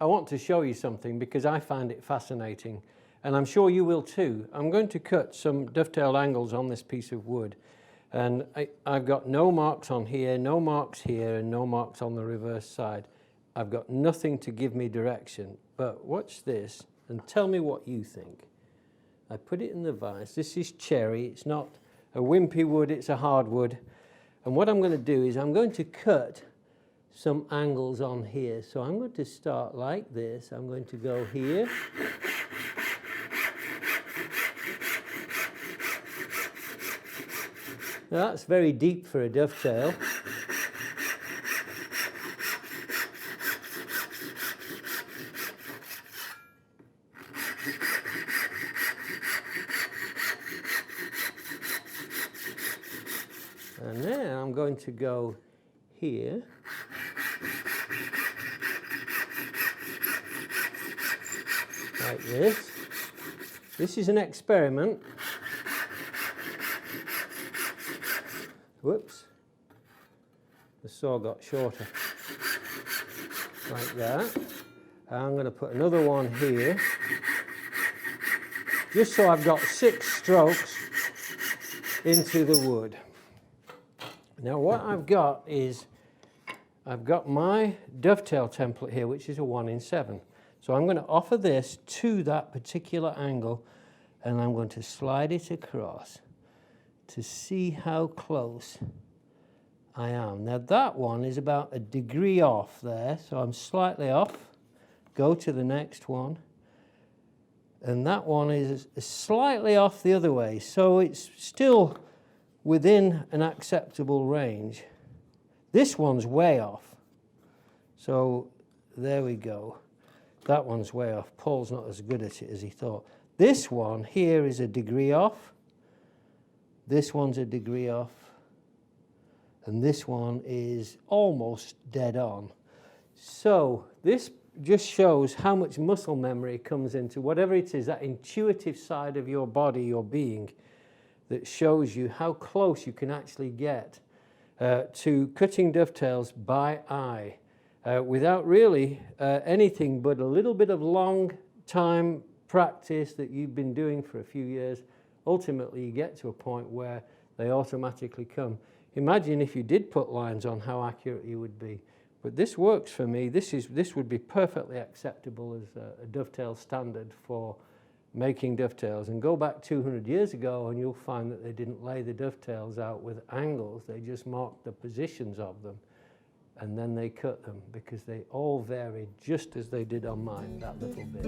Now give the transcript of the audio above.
I want to show you something because I find it fascinating, and I'm sure you will too. I'm going to cut some dovetail angles on this piece of wood, and I've got no marks on here, no marks here, and no marks on the reverse side. I've got nothing to give me direction, but watch this and tell me what you think. I put it in the vise. This is cherry. It's not a wimpy wood, it's a hardwood. And what I'm going to do is I'm going to cut some angles on here. So I'm going to start like this. I'm going to go here. Now that's very deep for a dovetail. And now I'm going to go here. Like this. This is an experiment. Whoops. The saw got shorter. Like that. I'm going to put another one here. Just so I've got 6 strokes into the wood. Now what I've got is, I've got my dovetail template here, which is a 1 in 7. So I'm going to offer this to that particular angle, and I'm going to slide it across to see how close I am. Now that one is about a degree off there, so I'm slightly off. Go to the next one. And that one is slightly off the other way, so it's still within an acceptable range. This one's way off. So there we go. That one's way off. Paul's not as good at it as he thought. This one here is a degree off. This one's a degree off. And this one is almost dead on. So this just shows how much muscle memory comes into whatever it is, that intuitive side of your body, your being, that shows you how close you can actually get to cutting dovetails by eye without really anything but a little bit of long time practice that you've been doing for a few years. Ultimately you get to a point where they automatically come. Imagine if you did put lines on, how accurate you would be. But this works for me. This would be perfectly acceptable as a dovetail standard for making dovetails. And go back 200 years ago and you'll find that they didn't lay the dovetails out with angles. They just marked the positions of them and then they cut them, because they all varied just as they did on mine, that little bit.